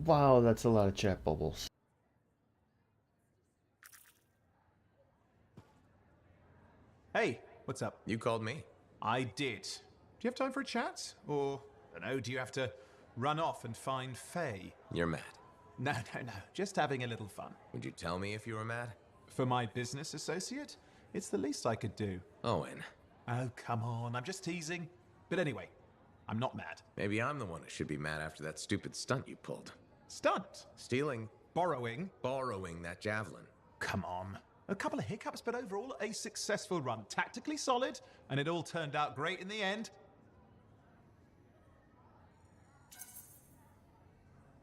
Wow, that's a lot of chat bubbles. Hey, what's up? You called me. I did. Do you have time for a chat? Or, I don't know, do you have to run off and find Faye? You're mad. No, just having a little fun. Would you tell me if you were mad? For my business associate? It's the least I could do. Owen. Oh, come on, I'm just teasing. But anyway, I'm not mad. Maybe I'm the one who should be mad after that stupid stunt you pulled. Stunt? Stealing, Borrowing? borrowing that javelin. Come on. A couple of hiccups, but overall a successful run. Tactically solid, and it all turned out great in the end.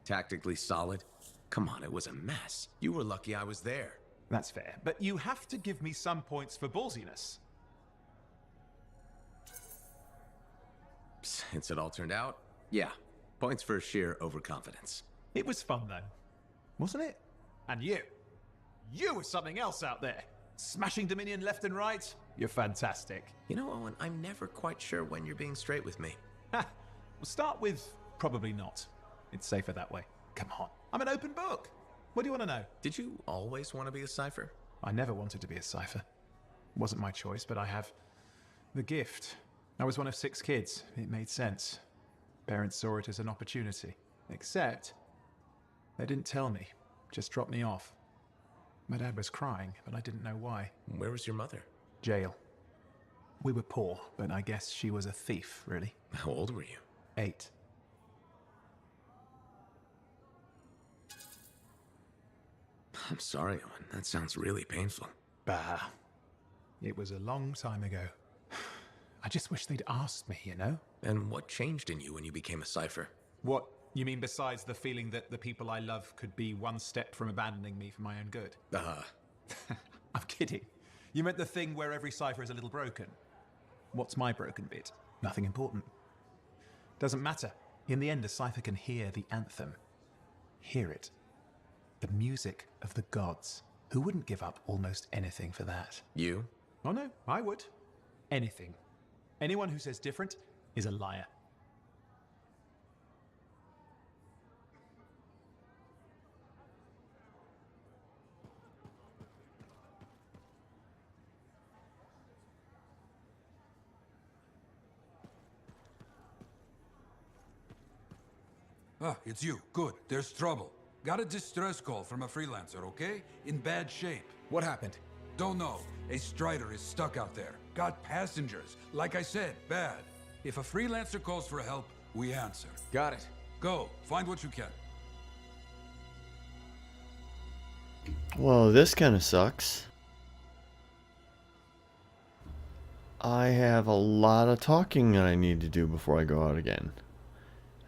Tactically solid? Come on, it was a mess. You were lucky I was there. That's fair, but you have to give me some points for ballsiness. Since it all turned out, yeah. Points for sheer overconfidence. It was fun though, wasn't it? And you were something else out there. Smashing Dominion left and right. You're fantastic. You know, Owen, I'm never quite sure when you're being straight with me. Ha! We'll start with probably not. It's safer that way. Come on, I'm an open book. What do you want to know? Did you always want to be a cipher? I never wanted to be a cipher. It wasn't my choice, but I have the gift. I was one of 6 kids. It made sense. Parents saw it as an opportunity. Except, they didn't tell me. Just dropped me off. My dad was crying, but I didn't know why. Where was your mother? Jail. We were poor, but I guess she was a thief, really. How old were you? 8. I'm sorry, Owen. That sounds really painful. Bah. It was a long time ago. I just wish they'd asked me, you know? And what changed in you when you became a cipher? What, you mean besides the feeling that the people I love could be one step from abandoning me for my own good? I'm kidding. You meant the thing where every cipher is a little broken. What's my broken bit? Nothing important. Doesn't matter. In the end, a cipher can hear the anthem. Hear it. The music of the gods. Who wouldn't give up almost anything for that? You? Oh no, I would. Anything. Anyone who says different is a liar. Ah, it's you. Good. There's trouble. Got a distress call from a freelancer, okay? In bad shape. What happened? Don't know. A Strider is stuck out there. Got passengers. Like I said, bad. If a freelancer calls for help, we answer. Got it. Go. Find what you can. Well, this kind of sucks. I have a lot of talking that I need to do before I go out again.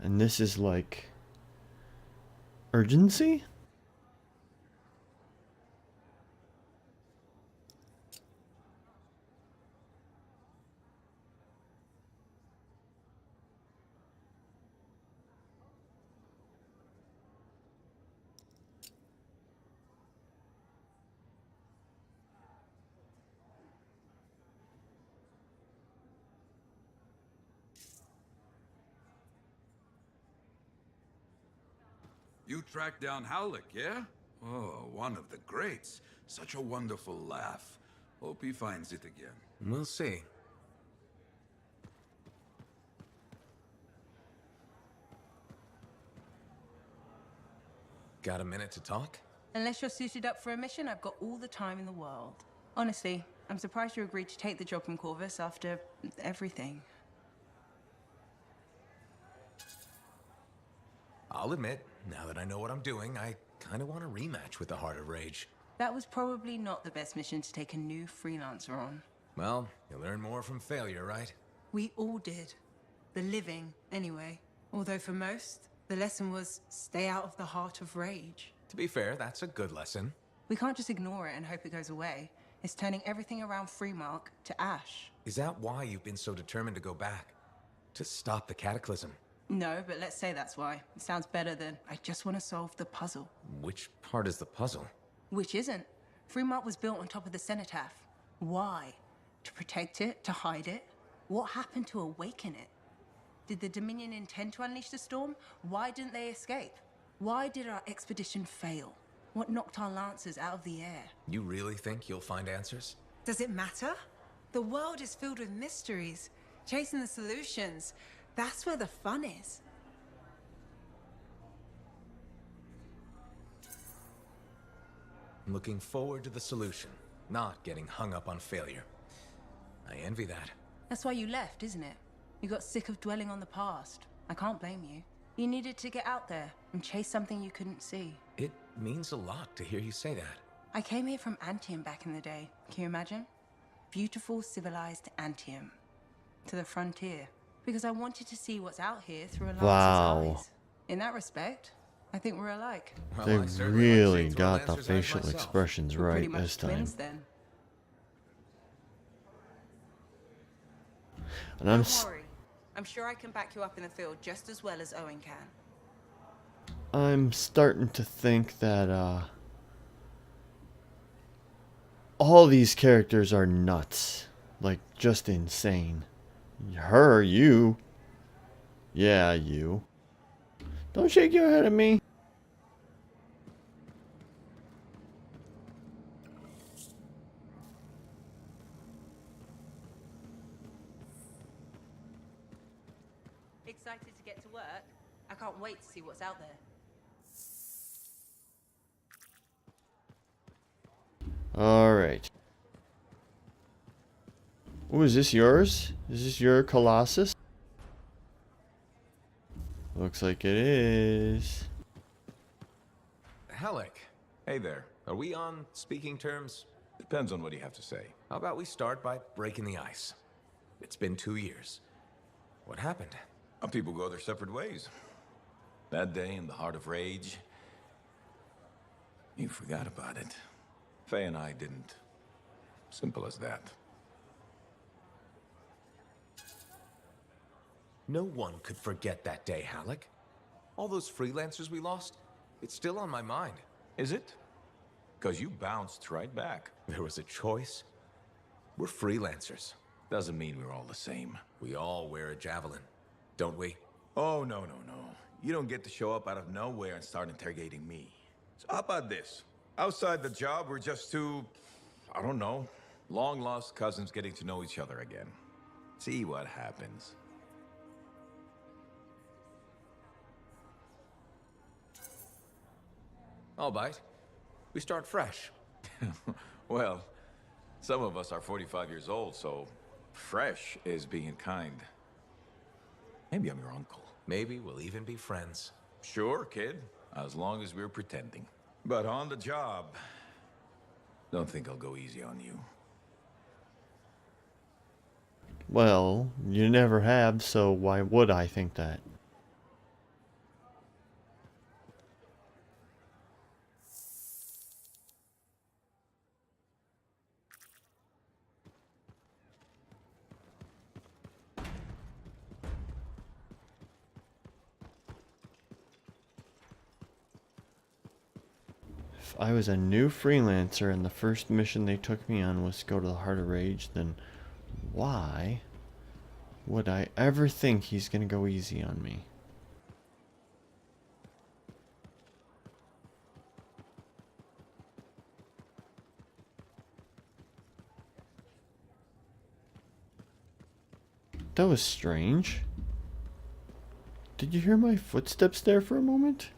And this is like... urgency? You tracked down Howlick, yeah? Oh, one of the greats. Such a wonderful laugh. Hope he finds it again. We'll see. Got a minute to talk? Unless you're suited up for a mission, I've got all the time in the world. Honestly, I'm surprised you agreed to take the job from Corvus after everything. I'll admit, now that I know what I'm doing, I kind of want a rematch with the Heart of Rage. That was probably not the best mission to take a new freelancer on. Well, you learn more from failure, right? We all did. The living, anyway. Although for most, the lesson was stay out of the Heart of Rage. To be fair, that's a good lesson. We can't just ignore it and hope it goes away. It's turning everything around Freemark to ash. Is that why you've been so determined to go back? To stop the cataclysm? No, but let's say that's why. It sounds better than I just want to solve the puzzle. Which part is the puzzle? Which isn't. Freemark was built on top of the cenotaph. Why? To protect it? To hide it? What happened to awaken it? Did the Dominion intend to unleash the storm? Why didn't they escape? Why did our expedition fail? What knocked our lancers out of the air? You really think you'll find answers? Does it matter? The world is filled with mysteries. Chasing the solutions, that's where the fun is. I'm looking forward to the solution, not getting hung up on failure. I envy that. That's why you left, isn't it? You got sick of dwelling on the past. I can't blame you. You needed to get out there and chase something you couldn't see. It means a lot to hear you say that. I came here from Antium back in the day. Can you imagine? Beautiful, civilized Antium. To the frontier. Because I wanted to see what's out here through a lancer's eyes. In that respect, I think we're alike. Well, They I certainly like really seeing through got the Lancer's eyes facial myself. expressions We're right pretty much this time. twins, then. And I'm Don't worry. I'm sure I can back you up in the field just as well as Owen can. I'm starting to think that all these characters are nuts. Like, just insane. Her, you. Yeah, you. Don't shake your head at me. Excited to get to work? I can't wait to see what's out there. Alright. Oh, is this yours? Is this your Colossus? Looks like it is. Halleck. Hey there. Are we on speaking terms? Depends on what you have to say. How about we start by breaking the ice? It's been 2 years. What happened? People go their separate ways. That day in the heart of rage, you forgot about it. Faye and I didn't. Simple as that. No one could forget that day, Halleck. All those freelancers we lost, it's still on my mind. Is it? Because you bounced right back. There was a choice. We're freelancers. Doesn't mean we're all the same. We all wear a javelin, don't we? Oh, no. You don't get to show up out of nowhere and start interrogating me. So how about this? Outside the job, we're just two, I don't know, long-lost cousins getting to know each other again. See what happens. I'll bite. We start fresh. Well, some of us are 45 years old, so fresh is being kind. Maybe I'm your uncle. Maybe we'll even be friends. Sure, kid, as long as we're pretending. But on the job, don't think I'll go easy on you. Well, you never have, so why would I think that? If I was a new freelancer and the first mission they took me on was to go to the Heart of Rage, then why would I ever think he's gonna go easy on me? That was strange. Did you hear my footsteps there for a moment?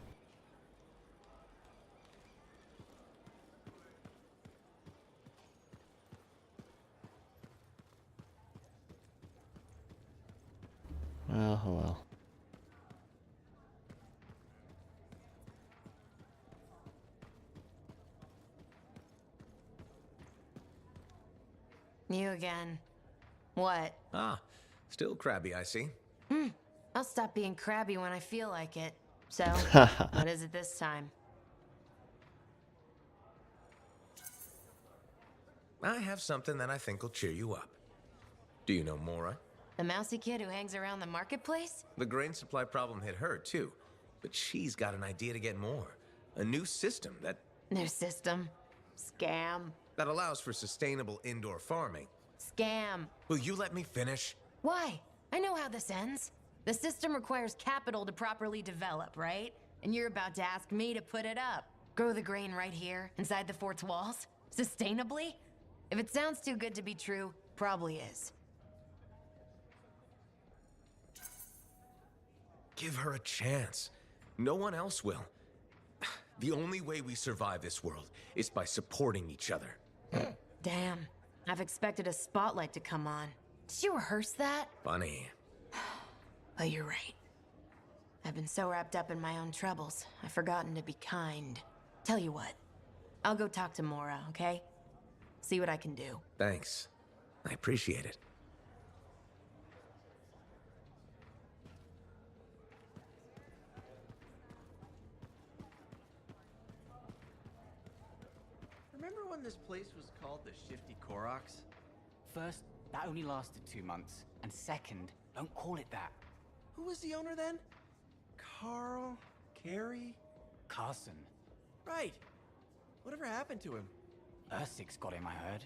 Well, oh well. You again. What? Ah, still crabby, I see. I'll stop being crabby when I feel like it. So, what is it this time? I have something that I think will cheer you up. Do you know Mora? The mousy kid who hangs around the marketplace? The grain supply problem hit her, too. But she's got an idea to get more. A new system New system. Scam. that allows for sustainable indoor farming. Scam. Will you let me finish? Why? I know how this ends. The system requires capital to properly develop, right? And you're about to ask me to put it up. Grow the grain right here, inside the fort's walls? Sustainably? If it sounds too good to be true, probably is. Give her a chance. No one else will. The only way we survive this world is by supporting each other. Damn. I've expected a spotlight to come on. Did you rehearse that? Funny. But you're right. I've been so wrapped up in my own troubles, I've forgotten to be kind. Tell you what, I'll go talk to Mora, okay? See what I can do. Thanks. I appreciate it. Remember when this place was called the Shifty Koroks? First, that only lasted 2 months. And second, don't call it that. Who was the owner then? Carl? Carrie? Carson. Right. Whatever happened to him? Ursik's got him, I heard.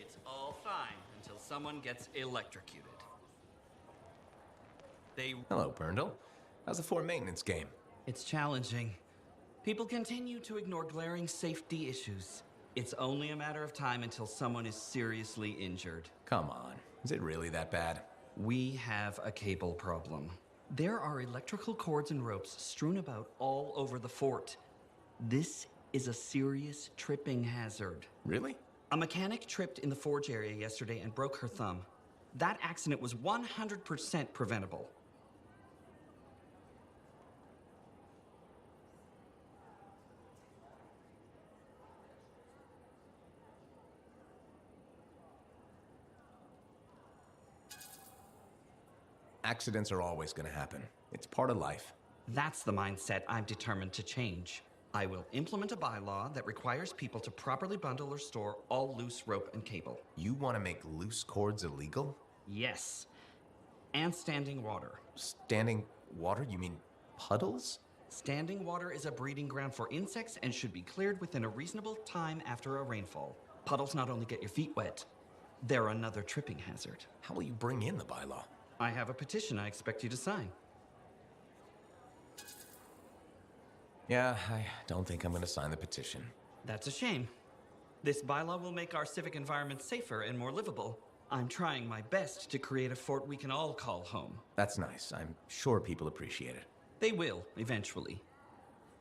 It's all fine until someone gets electrocuted. Hello, Berndl. How's the fort maintenance game? It's challenging. People continue to ignore glaring safety issues. It's only a matter of time until someone is seriously injured. Come on. Is it really that bad? We have a cable problem. There are electrical cords and ropes strewn about all over the fort. This is a serious tripping hazard. Really? A mechanic tripped in the forge area yesterday and broke her thumb. That accident was 100% preventable. Accidents are always going to happen. It's part of life. That's the mindset I'm determined to change. I will implement a bylaw that requires people to properly bundle or store all loose rope and cable. You want to make loose cords illegal? Yes. And standing water. Standing water? You mean puddles? Standing water is a breeding ground for insects and should be cleared within a reasonable time after a rainfall. Puddles not only get your feet wet, they're another tripping hazard. How will you bring in the bylaw? I have a petition I expect you to sign. Yeah, I don't think I'm going to sign the petition. That's a shame. This bylaw will make our civic environment safer and more livable. I'm trying my best to create a fort we can all call home. That's nice. I'm sure people appreciate it. They will, eventually.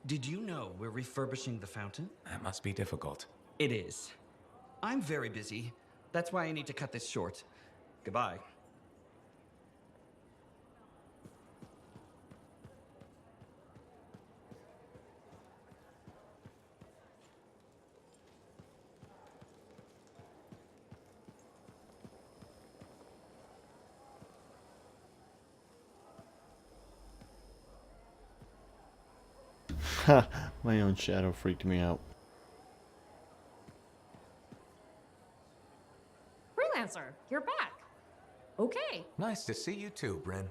Did you know we're refurbishing the fountain? That must be difficult. It is. I'm very busy. That's why I need to cut this short. Goodbye. Ha! My own shadow freaked me out. Freelancer, you're back. Okay. Nice to see you too, Bryn.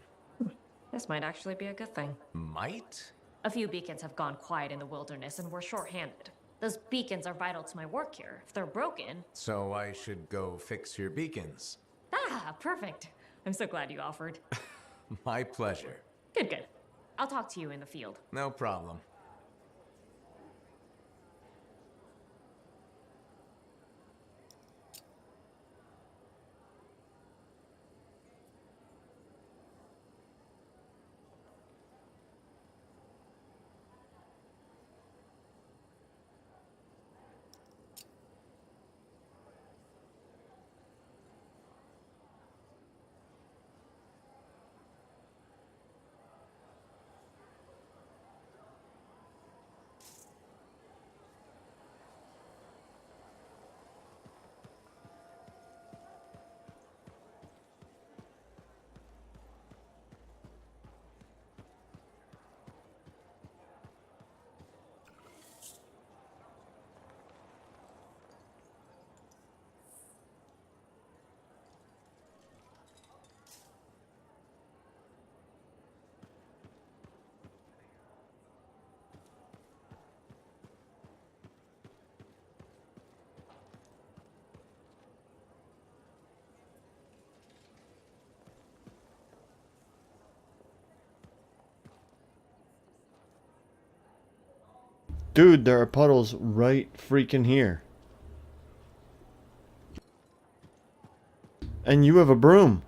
This might actually be a good thing. Might? A few beacons have gone quiet in the wilderness and we're short-handed. Those beacons are vital to my work here. If they're broken... So I should go fix your beacons. Ah, perfect. I'm so glad you offered. My pleasure. Good, good. I'll talk to you in the field. No problem. Dude, there are puddles right freaking here. And you have a broom.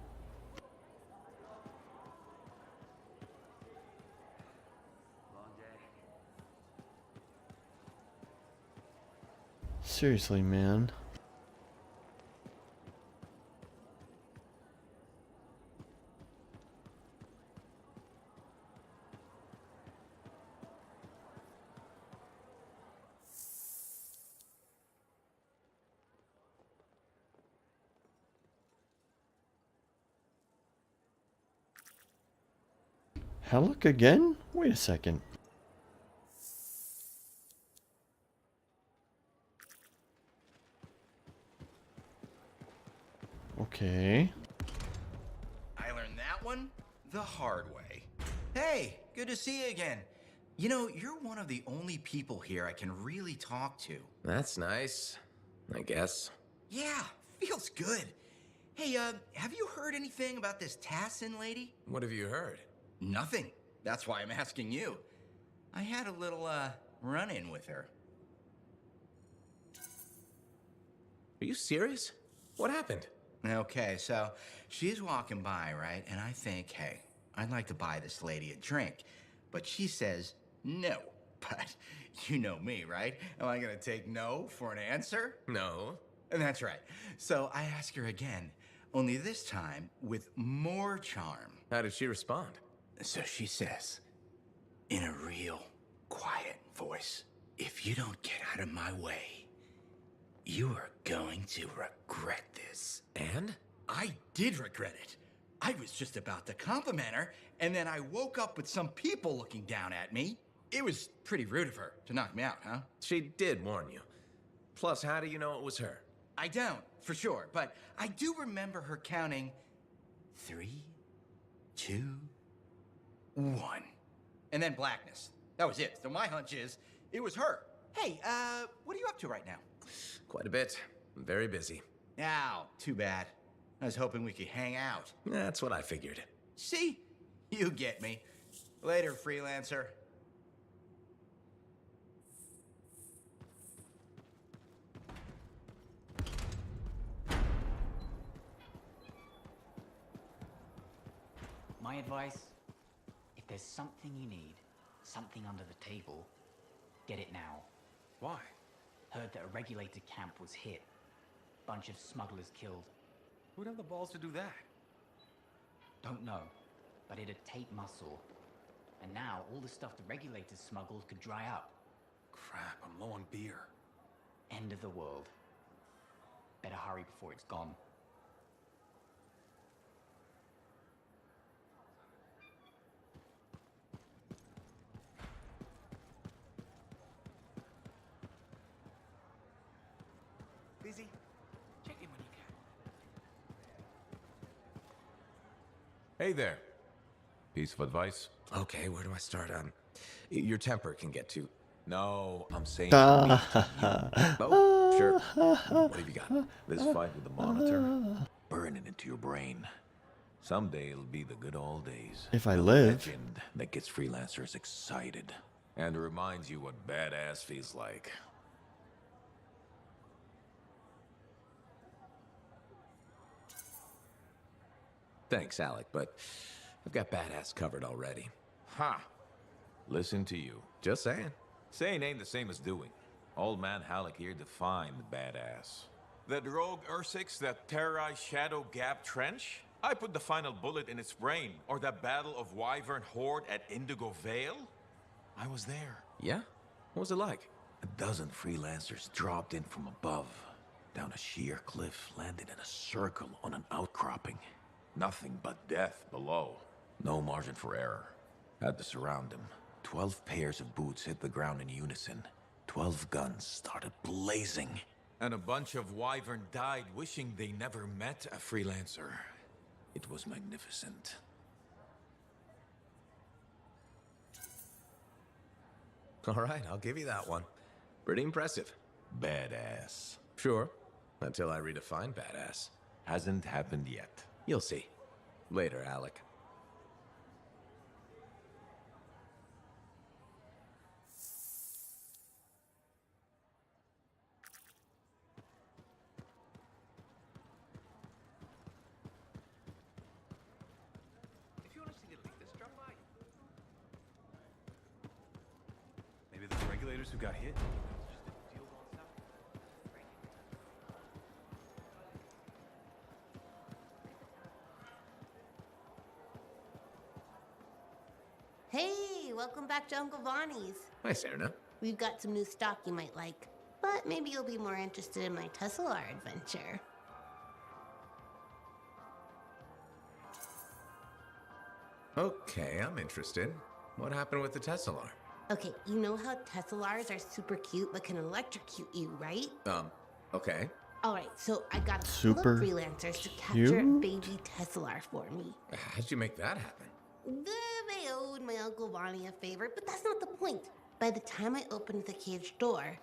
Seriously, man. Halleck again? Wait a second. Okay. I learned that one the hard way. Hey, good to see you again. You know, you're one of the only people here I can really talk to. That's nice, I guess. Yeah, feels good. Hey, have you heard anything about this Tassin lady? What have you heard? Nothing. That's why I'm asking you. I had a little, run-in with her. Are you serious? What happened? Okay, so she's walking by, right? And I think, hey, I'd like to buy this lady a drink. But she says no. But you know me, right? Am I gonna take no for an answer? No. And that's right. So I ask her again, only this time with more charm. How did she respond? So she says, in a real quiet voice, if you don't get out of my way, you are going to regret this. And? I did regret it. I was just about to compliment her, and then I woke up with some people looking down at me. It was pretty rude of her to knock me out, huh? She did warn you. Plus, how do you know it was her? I don't, for sure, but I do remember her counting 3, 2, 1. And then blackness. That was it. So my hunch is, it was her. Hey, what are you up to right now? Quite a bit. I'm very busy. Ow, too bad. I was hoping we could hang out. That's what I figured. See? You get me. Later, freelancer. My advice, if there's something you need, something under the table, get it now. Why? Heard that a regulated camp was hit. Bunch of smugglers killed. Who'd have the balls to do that? Don't know, but it'd take muscle. And now all the stuff the regulators smuggled could dry up. Crap, I'm low on beer. End of the world. Better hurry before it's gone. Busy? Check in when you can. Hey there. Piece of advice? Okay, where do I start? Your temper can get to... No, I'm saying to me, to you. Oh, sure. What have you got? This fight with the Monitor? Burn it into your brain. Someday it'll be the good old days. If I The live. legend that gets freelancers excited. And reminds you what badass feels like. Thanks, Alec, but I've got badass covered already. Ha! Listen to you. Just saying. Saying ain't the same as doing. Old man Halleck here defined badass. That rogue Ursix that terrorized Shadow Gap Trench? I put the final bullet in its brain. Or that battle of Wyvern Horde at Indigo Vale? I was there. Yeah? What was it like? A dozen freelancers dropped in from above. Down a sheer cliff, landed in a circle on an outcropping. Nothing but death below. No margin for error. Had to surround them. 12 pairs of boots hit the ground in unison. 12 guns started blazing. And a bunch of Wyvern died wishing they never met a freelancer. It was magnificent. All right, I'll give you that one. Pretty impressive. Badass. Sure. Until I redefine badass. Hasn't happened yet. You'll see. Later, Alec. If you want to see the latest, drop by. Maybe the regulators who got hit. Just deal on stuff. Hey, welcome back to Uncle Vonnie's. Hi, Serena. We've got some new stock you might like, but maybe you'll be more interested in my Tesla adventure. Okay, I'm interested. What happened with the Tesla? Okay, you know how Teslars are super cute but can electrocute you, right? Okay. Alright, so I got a couple Super of freelancers to capture a cute? baby Teslar for me. How'd you make that happen? They owed my Uncle Vonnie a favor, but that's not the point. By the time I opened the cage door,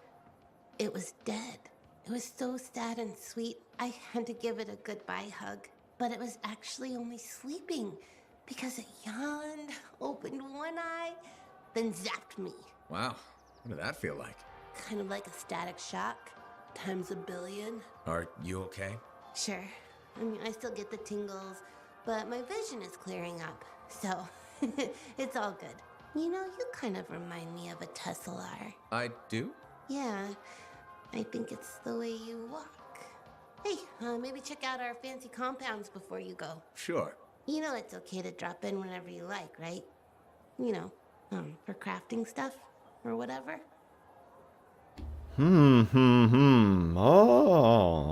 it was dead. It was so sad and sweet, I had to give it a goodbye hug. But it was actually only sleeping because it yawned, opened one eye, then zapped me. Wow. What did that feel like? Kind of like a static shock, times a billion. Are you okay? Sure. I mean, I still get the tingles, but my vision is clearing up, so it's all good. You know, you kind of remind me of a Teslar. I do? Yeah, I think it's the way you walk. Hey, maybe check out our fancy compounds before you go. Sure. You know it's okay to drop in whenever you like, right? You know, for crafting stuff or whatever. Oh.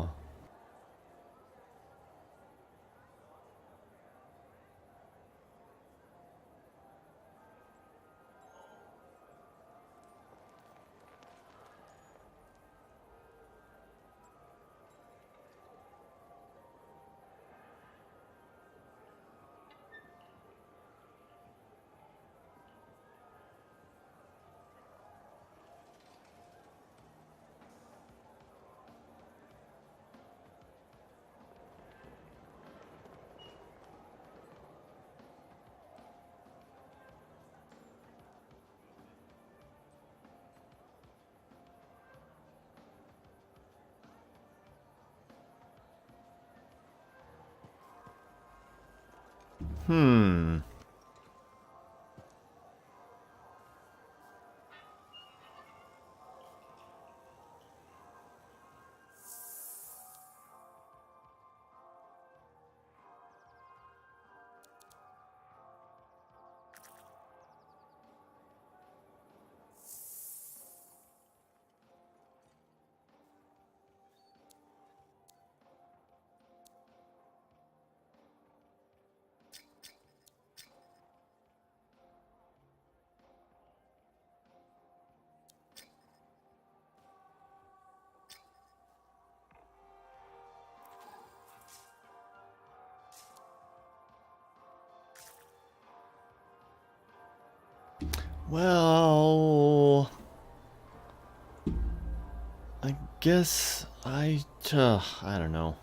Well, guess I don't know.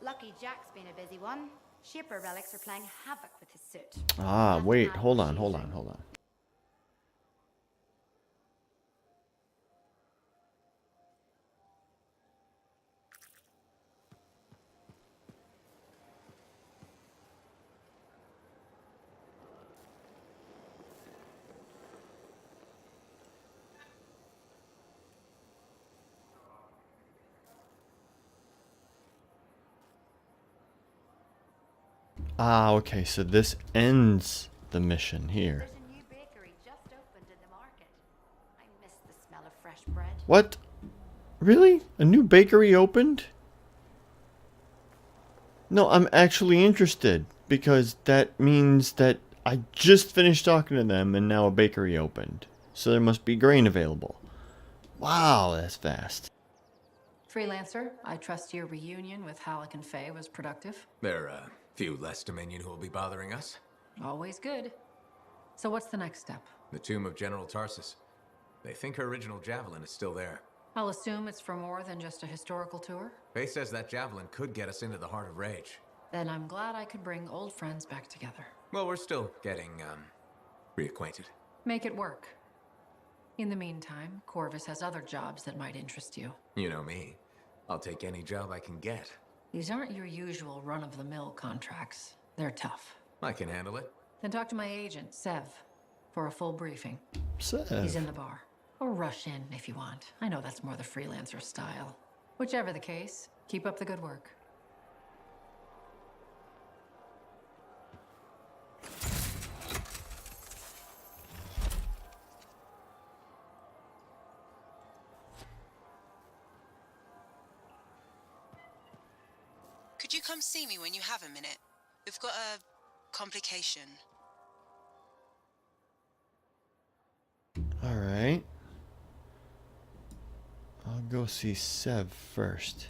Lucky Jack's been a busy one. Shipper relics are playing havoc with his suit. Ah, Nothing wait, like hold on. cheating. Ah, okay, so this ends the mission here. There's a new bakery just opened in the market. I miss the smell of fresh bread. What? Really? A new bakery opened? No, I'm actually interested because that means that I just finished talking to them and now a bakery opened. So there must be grain available. Wow, that's fast. Freelancer, I trust your reunion with Halleck and Faye was productive. There are a few less Dominion who will be bothering us. Always good. So what's the next step? The tomb of General Tarsus. They think her original javelin is still there. I'll assume it's for more than just a historical tour. Faye says that javelin could get us into the heart of Rage. Then I'm glad I could bring old friends back together. Well, we're still getting, reacquainted. Make it work. In the meantime, Corvus has other jobs that might interest you. You know me. I'll take any job I can get. These aren't your usual run-of-the-mill contracts. They're tough. I can handle it. Then talk to my agent, Sev, for a full briefing. Sev? He's in the bar. Or rush in if you want. I know that's more the freelancer style. Whichever the case, keep up the good work. Could you come see me when you have a minute? We've got a complication. Alright. I'll go see Sev first.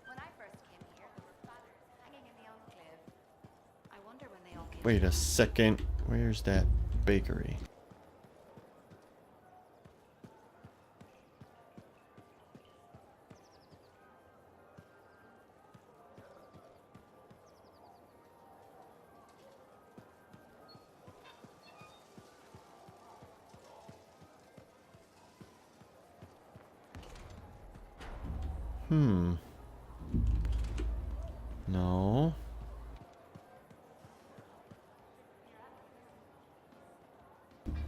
When I first came here, there were banners hanging in the enclave. I wonder when they all came. Wait a second. Where's that bakery? No.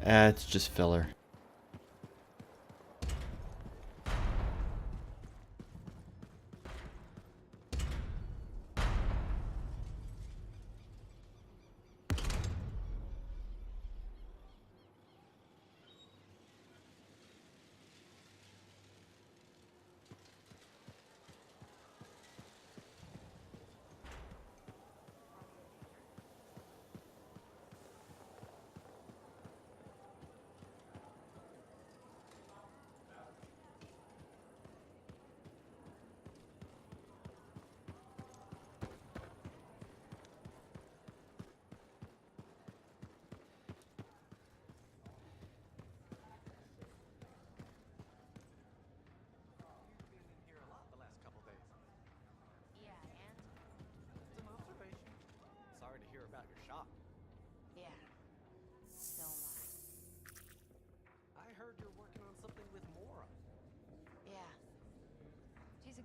It's just filler.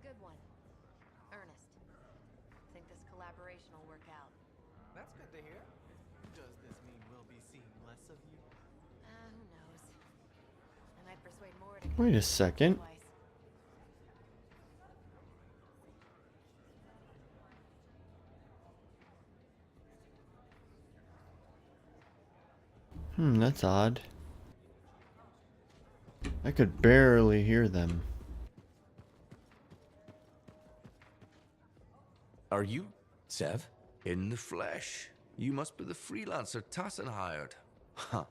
Good one. Ernest. Think this collaboration will work out. That's good to hear. Does this mean we'll be seeing less of you? Who knows? I might persuade Mora to Wait a second. That's odd. I could barely hear them. Are you Sev? In the flesh. You must be the freelancer Tassin hired. Huh.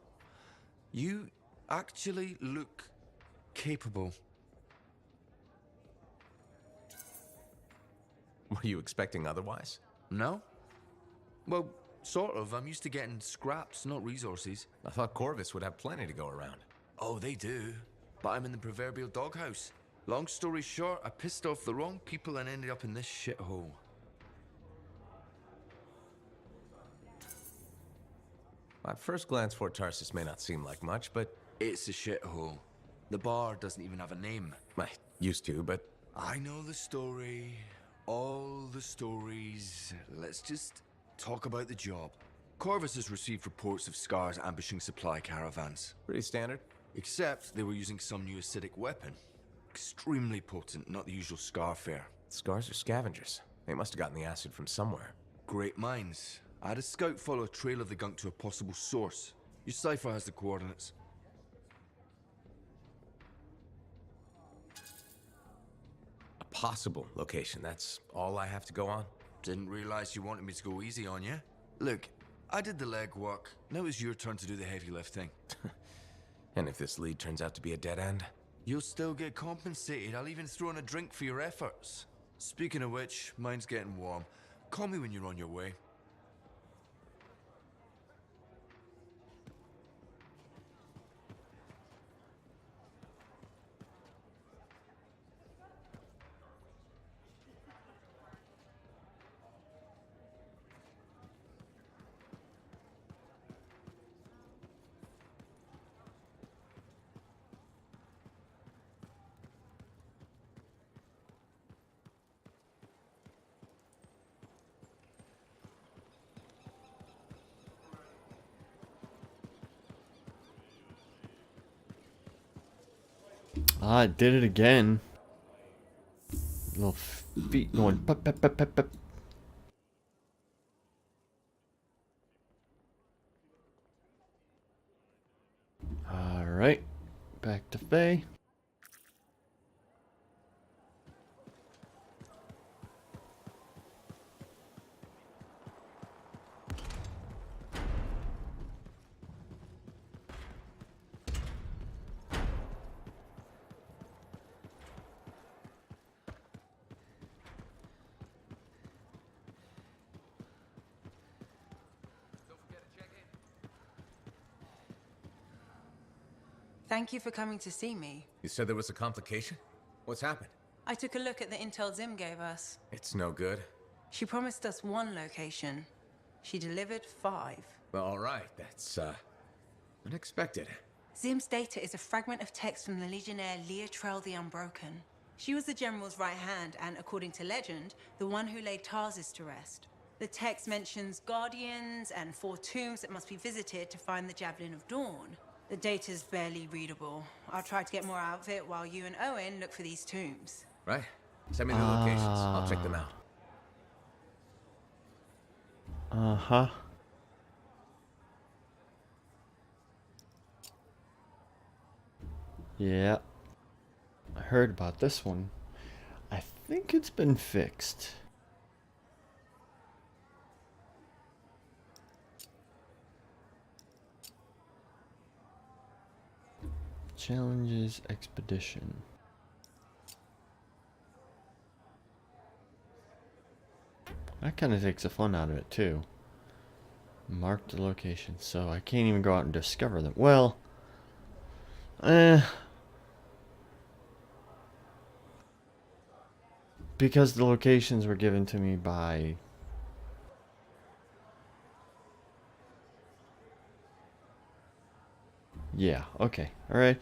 You actually look capable. Were you expecting otherwise? No? Well, Sort of. I'm used to getting scraps, not resources. I thought Corvus would have plenty to go around. Oh, they do. But I'm in the proverbial doghouse. Long story short, I pissed off the wrong people and ended up in this shithole. At first glance, Fort Tarsis may not seem like much, but... It's a shithole. The bar doesn't even have a name. I used to, but... I know the story. All the stories. Let's just talk about the job. Corvus has received reports of Scars ambushing supply caravans. Pretty standard. Except they were using some new acidic weapon. Extremely potent, not the usual Scar fare. Scars are scavengers. They must have gotten the acid from somewhere. Great minds. I had a scout follow a trail of the gunk to a possible source. Your cipher has the coordinates. A possible location, that's all I have to go on? Didn't realize you wanted me to go easy on you. Look, I did the legwork. Now it's your turn to do the heavy lifting. And if this lead turns out to be a dead end? You'll still get compensated. I'll even throw in a drink for your efforts. Speaking of which, mine's getting warm. Call me when you're on your way. Ah, it did it again. Little feet going pep, pep, pep, pep, pep. Alright, back to Faye. Thank you for coming to see me. You said there was a complication? What's happened? I took a look at the intel Zim gave us. It's no good. She promised us 1 location. She delivered 5. Well, all right, that's, unexpected. Zim's data is a fragment of text from the Legionnaire Leotrel the Unbroken. She was the General's right hand and, according to legend, the one who laid Tarsis to rest. The text mentions guardians and 4 tombs that must be visited to find the Javelin of Dawn. The data's barely readable. I'll try to get more out of it while you and Owen look for these tombs. Right. Send me the locations. I'll check them out. Uh-huh. Yeah. I heard about this one. I think it's been fixed. Challenges expedition. That kind of takes the fun out of it too. Mark the location, so I can't even go out and discover them. Well, because the locations were given to me by yeah, okay. Alright.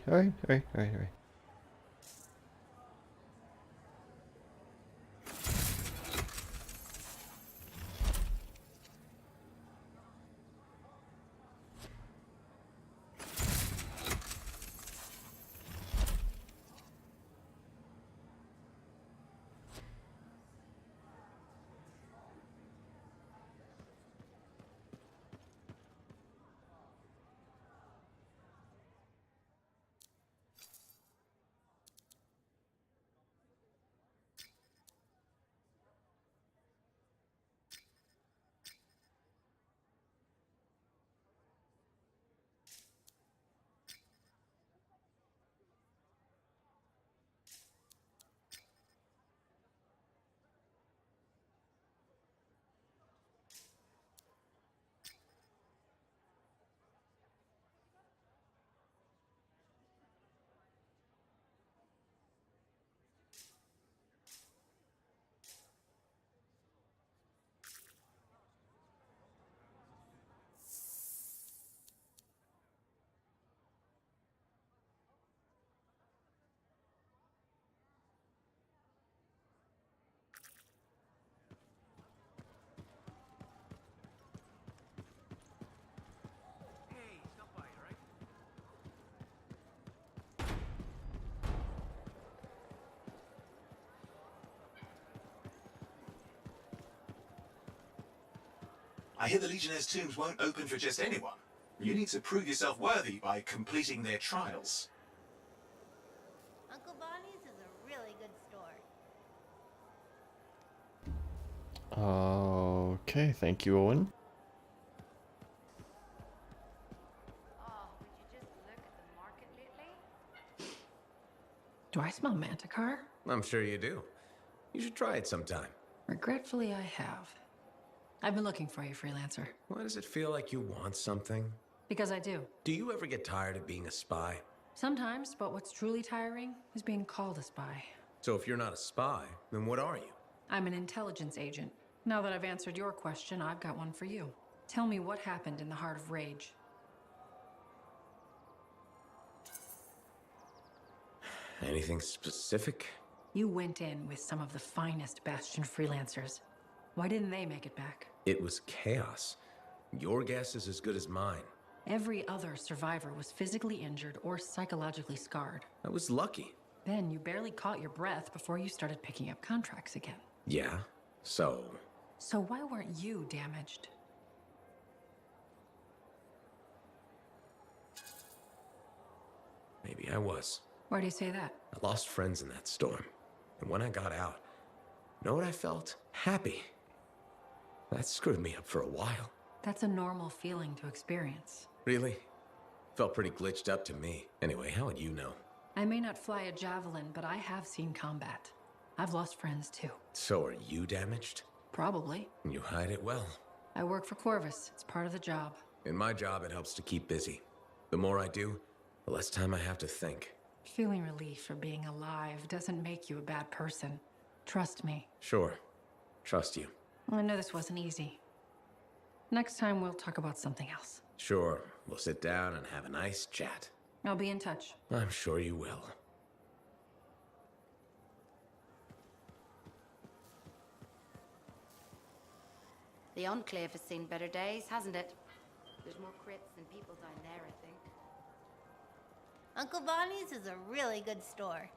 I hear the Legionnaire's tombs won't open for just anyone. You need to prove yourself worthy by completing their trials. Uncle Bonnie's is a really good store. Okay, thank you, Owen. Oh, would you just look at the market lately? Do I smell Manticar? I'm sure you do. You should try it sometime. Regretfully, I have. I've been looking for you, freelancer. Why does it feel like you want something? Because I do. Do you ever get tired of being a spy? Sometimes, but what's truly tiring is being called a spy. So if you're not a spy, then what are you? I'm an intelligence agent. Now that I've answered your question, I've got one for you. Tell me what happened in the Heart of Rage. Anything specific? You went in with some of the finest Bastion freelancers. Why didn't they make it back? It was chaos. Your guess is as good as mine. Every other survivor was physically injured or psychologically scarred. I was lucky. Then you barely caught your breath before you started picking up contracts again. Yeah, so... So why weren't you damaged? Maybe I was. Why do you say that? I lost friends in that storm. And when I got out, know what I felt? Happy. That screwed me up for a while. That's a normal feeling to experience. Really? Felt pretty glitched up to me. Anyway, how would you know? I may not fly a javelin, but I have seen combat. I've lost friends too. So are you damaged? Probably. You hide it well. I work for Corvus. It's part of the job. In my job, it helps to keep busy. The more I do, the less time I have to think. Feeling relief for being alive doesn't make you a bad person. Trust me. Sure. Trust you. I know this wasn't easy. Next time we'll talk about something else. Sure. We'll sit down and have a nice chat. I'll be in touch. I'm sure you will. The Enclave has seen better days, hasn't it? There's more crits than people down there, I think. Uncle Bonnie's is a really good store.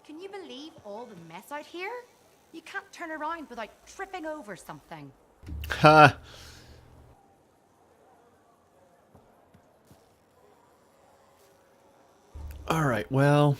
Can you believe all the mess out here? You can't turn around without tripping over something. Ha! Alright, well...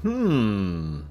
Hmm...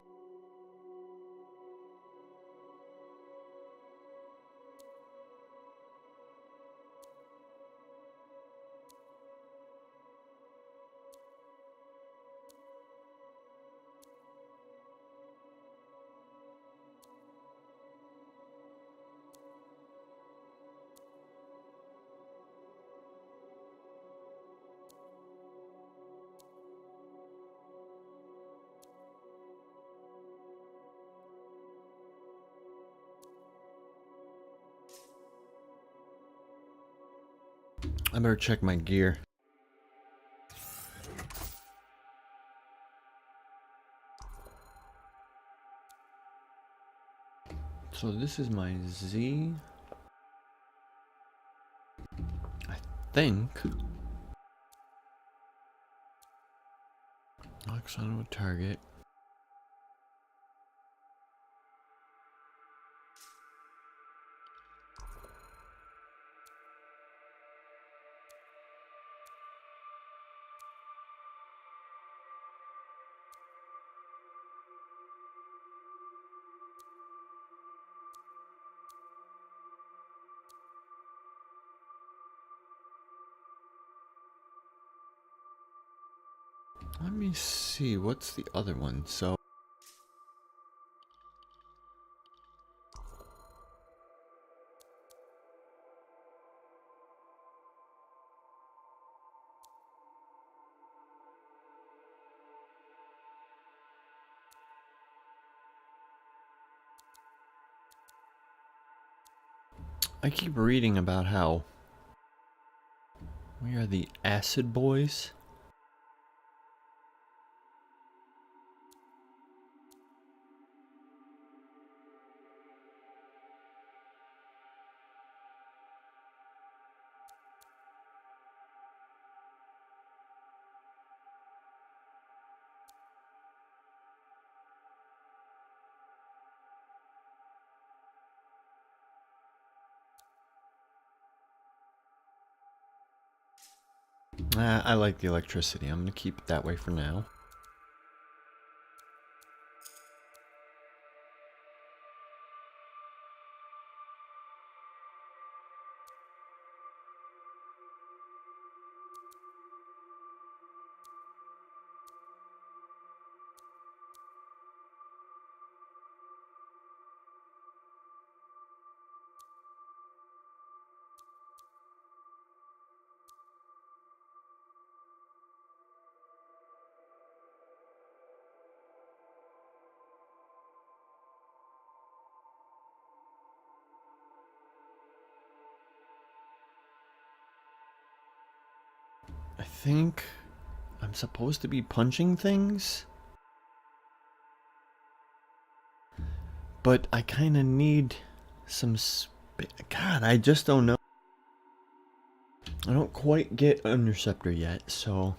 I better check my gear. So this is my Z. I think. Locks onto a target. Let me see, what's the other one? So I keep reading about how we are the acid boys. I like the electricity. I'm going to keep it that way for now. I think I'm supposed to be punching things, but I kind of need some God, I just don't know. I don't quite get Interceptor yet, so...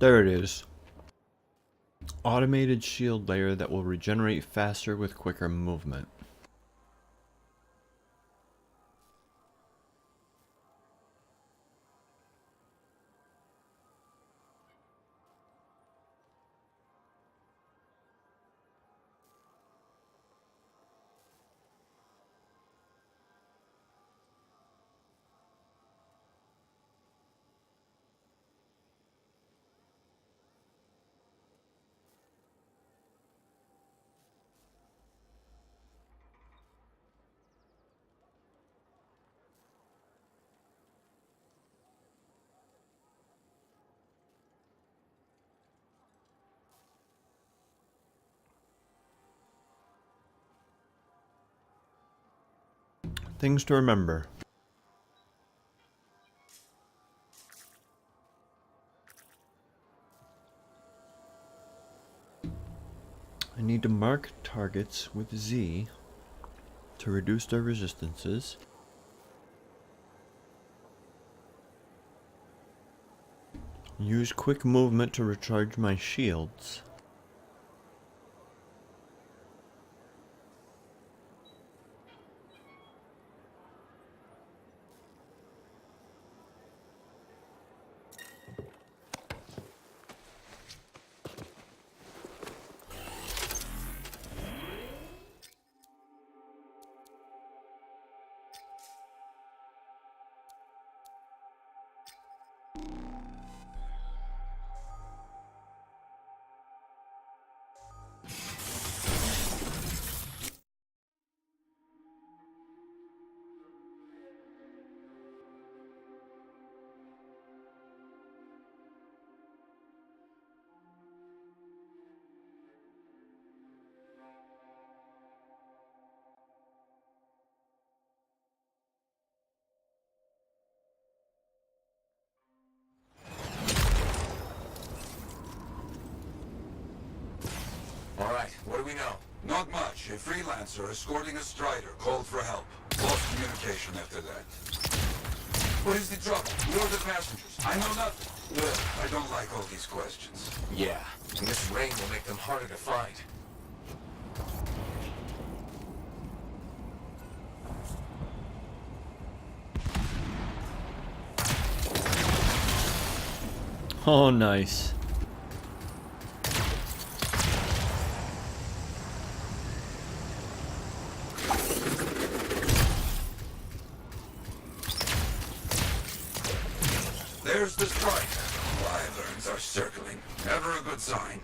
There it is. Automated shield layer that will regenerate faster with quicker movement. Things to remember. I need to mark targets with Z to reduce their resistances. Use quick movement to recharge my shields. All right, what do we know? Not much. A freelancer escorting a strider called for help. Lost communication after that. What is the trouble? You're the passengers. I know nothing. Well, I don't like all these questions. Yeah, and this rain will make them harder to find. Oh, nice. There's the strike. Wyverns are circling. Never a good sign.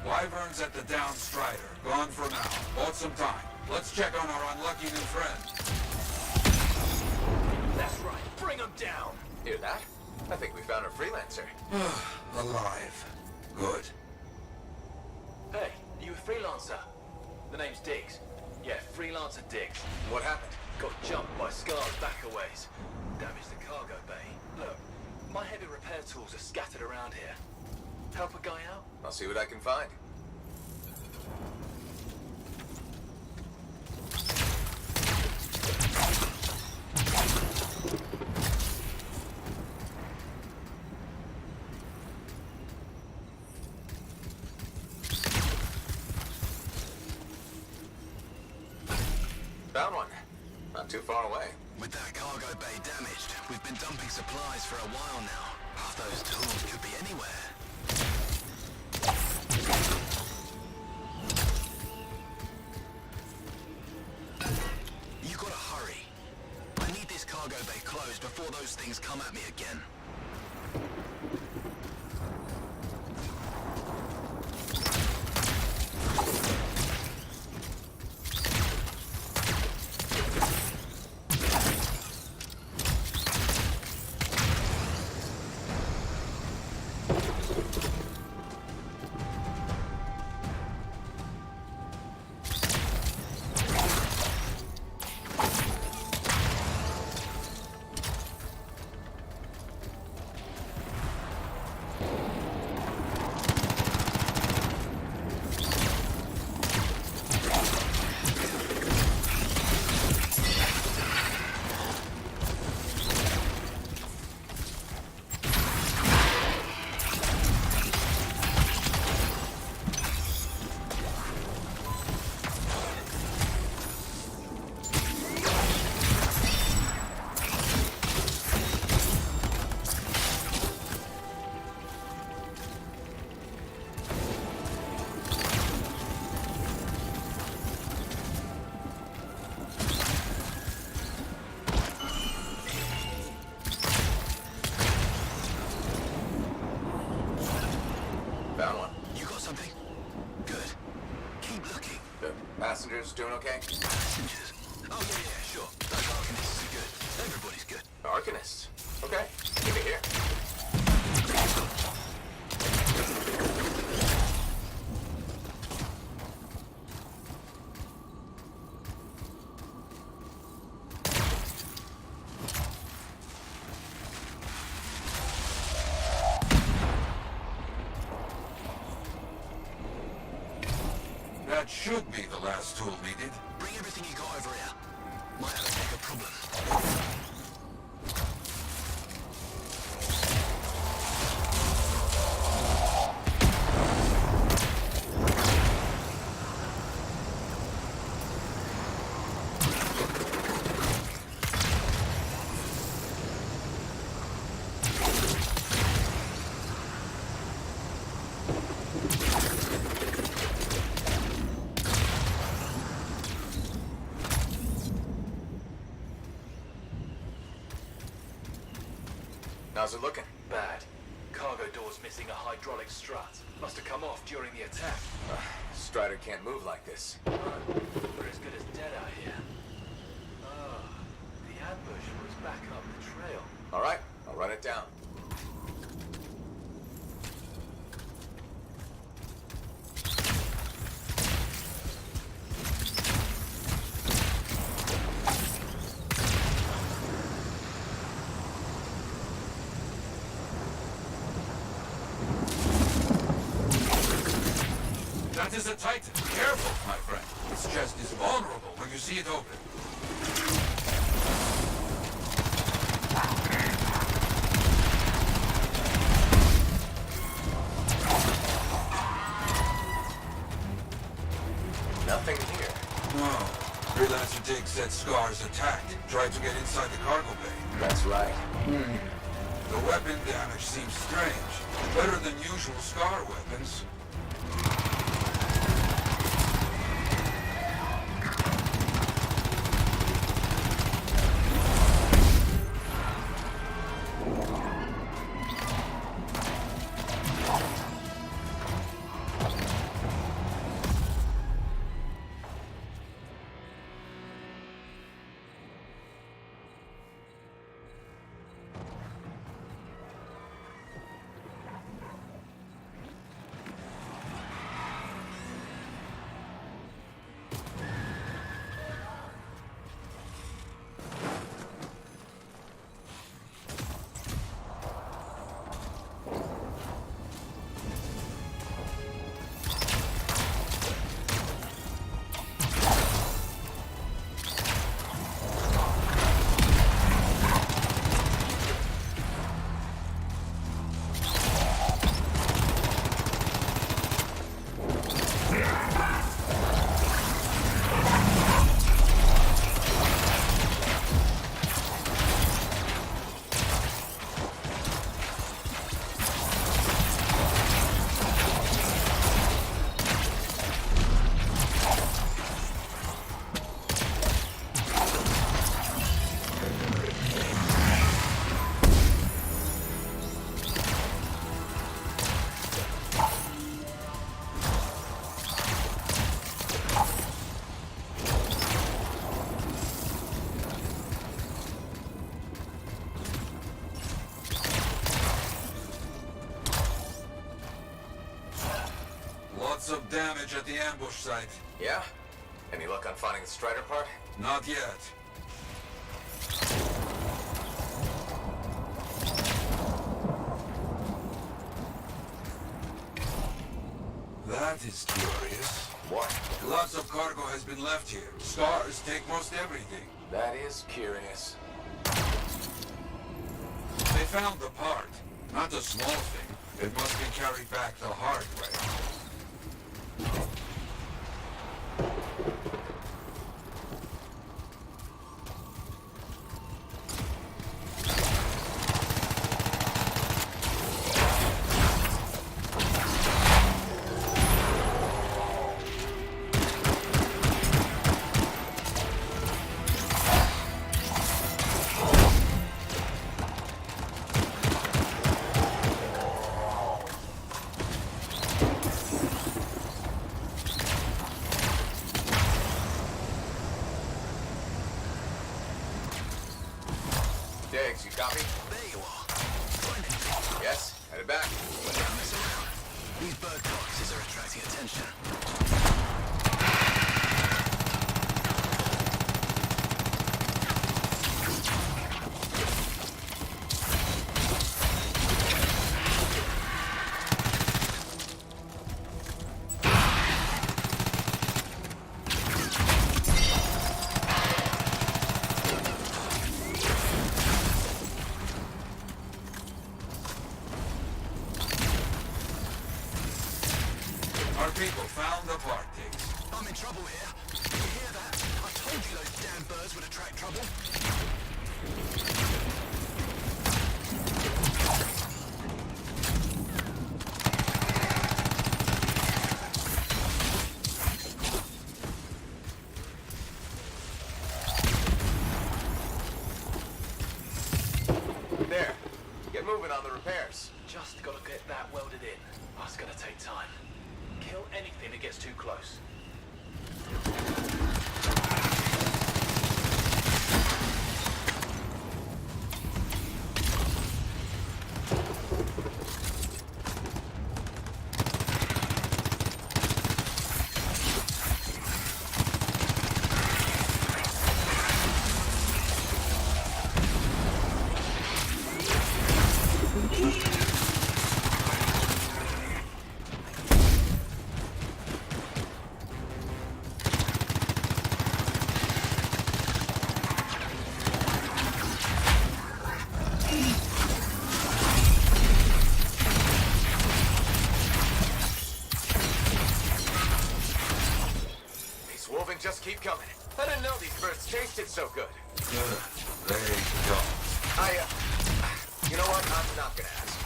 Wyverns at the down strider. Gone for now. Bought some time. Let's check on our unlucky new friend. That's right. Bring him down. Hear that? I think we found our freelancer. Alive. Good. Hey, are you a freelancer? The name's Diggs. Yeah, freelancer Diggs. What happened? Got jumped by Scar's backaways. Damaged the cargo bay. Look, my heavy repair tools are scattered around here. Help a guy out? I'll see what I can find. Found one. Not too far away. With that cargo bay damaged, we've been dumping supplies for a while now. Half those tools could be anywhere. You gotta hurry. I need this cargo bay closed before those things come at me again. Passengers doing okay? Passengers? Oh, yeah, sure. Those Arcanists are good. Everybody's good. Arcanists? Okay. Give it here. That should be the last tool needed. Bring everything you got over here. Might have a bigger problem. How's it looking? Bad. Cargo door's missing a hydraulic strut. Must have come off during the attack. Strider can't move like this. We're as good as dead out here. The ambush was back up the trail. All right, I'll run it down. That is a Titan. Careful, my friend. Its chest is vulnerable when you see it open. Nothing here. No. Freelancer Dig said Scar's attacked. Tried to get inside the cargo bay. That's right. The weapon damage seems strange. Better than usual Scar weapons. Lots of damage at the ambush site. Yeah? Any luck on finding the Strider part? Not yet. That is curious. What? Lots of cargo has been left here. Scars take most everything. That is curious. They found the part. Not a small thing. It must be carried back the hard way. 6, you copy? There you are. Yes, headed back. Don't mess around. These bird boxes are attracting attention. Our people found the Bartics. I'm in trouble here. You hear that? I told you those damn birds would attract trouble. There. Get moving on the repairs. Just gotta get that welded in. That's gonna take time. Kill anything that gets too close. These wolven just keep coming. I didn't know these birds tasted so good. Good. They don't. You know what? I'm not gonna ask.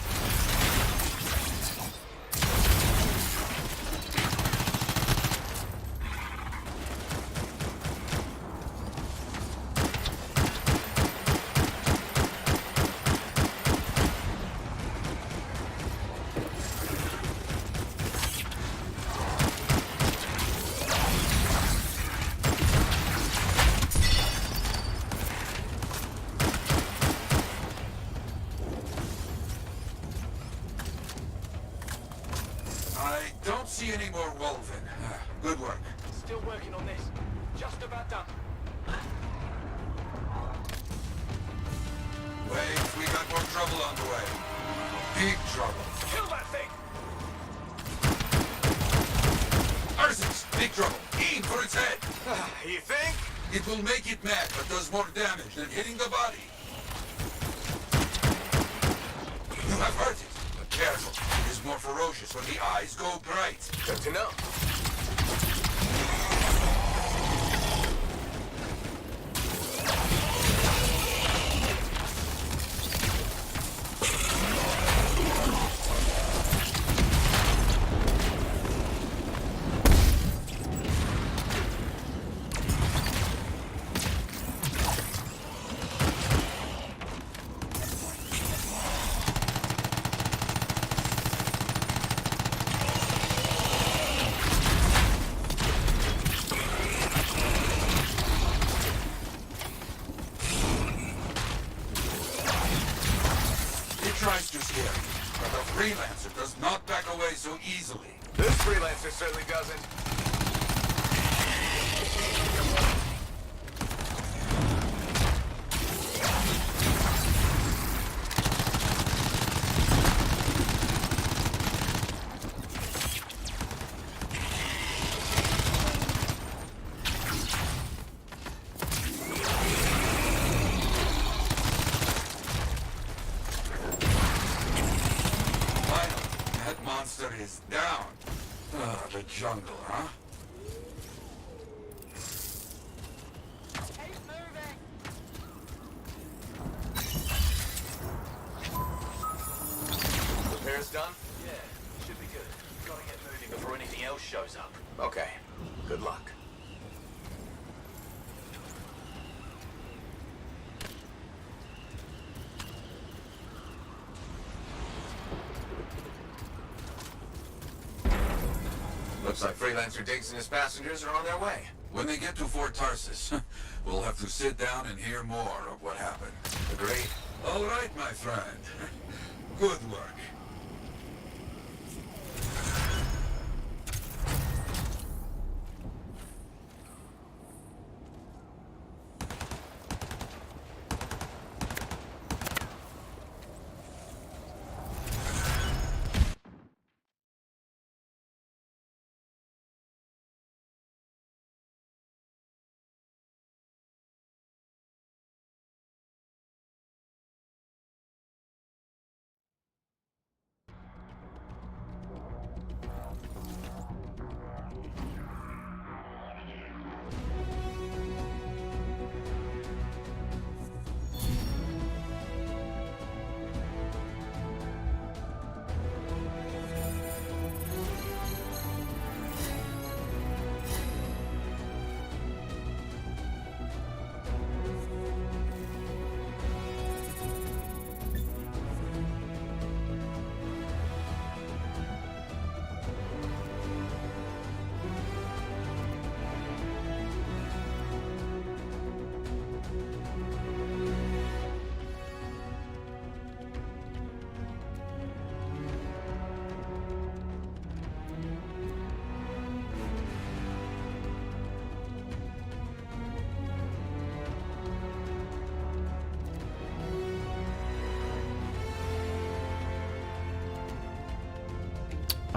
I don't see any more Wolven. Good work. Still working on this. Just about done. Wait, we got more trouble on the way. Big trouble. Kill that thing! Artisans, big trouble. Aim for its head. You think? It will make it mad, but does more damage than hitting the body. You have heard it, but careful. It is more ferocious when the eyes go bright. Good to know. Tries to scare you, but a freelancer does not back away so easily. This freelancer certainly doesn't. Monster is down. The jungle, huh? Repairs done? Yeah, should be good. Gotta get moving before anything else shows up. Okay. Good luck. Looks like Freelancer Diggs and his passengers are on their way. When they get to Fort Tarsus, we'll have to sit down and hear more of what happened. Agreed? All right, my friend. Good work.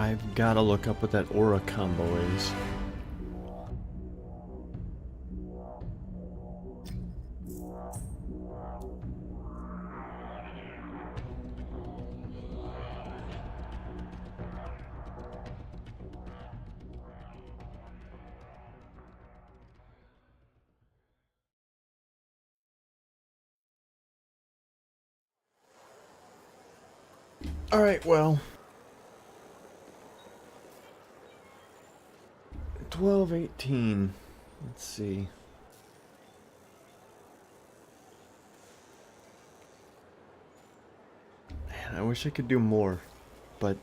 I've got to look up what that aura combo is. All right, well. 12:18. Let's see. Man, I wish I could do more, but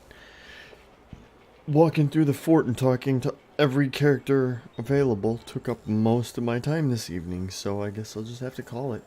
walking through the fort and talking to every character available took up most of my time this evening, so I guess I'll just have to call it.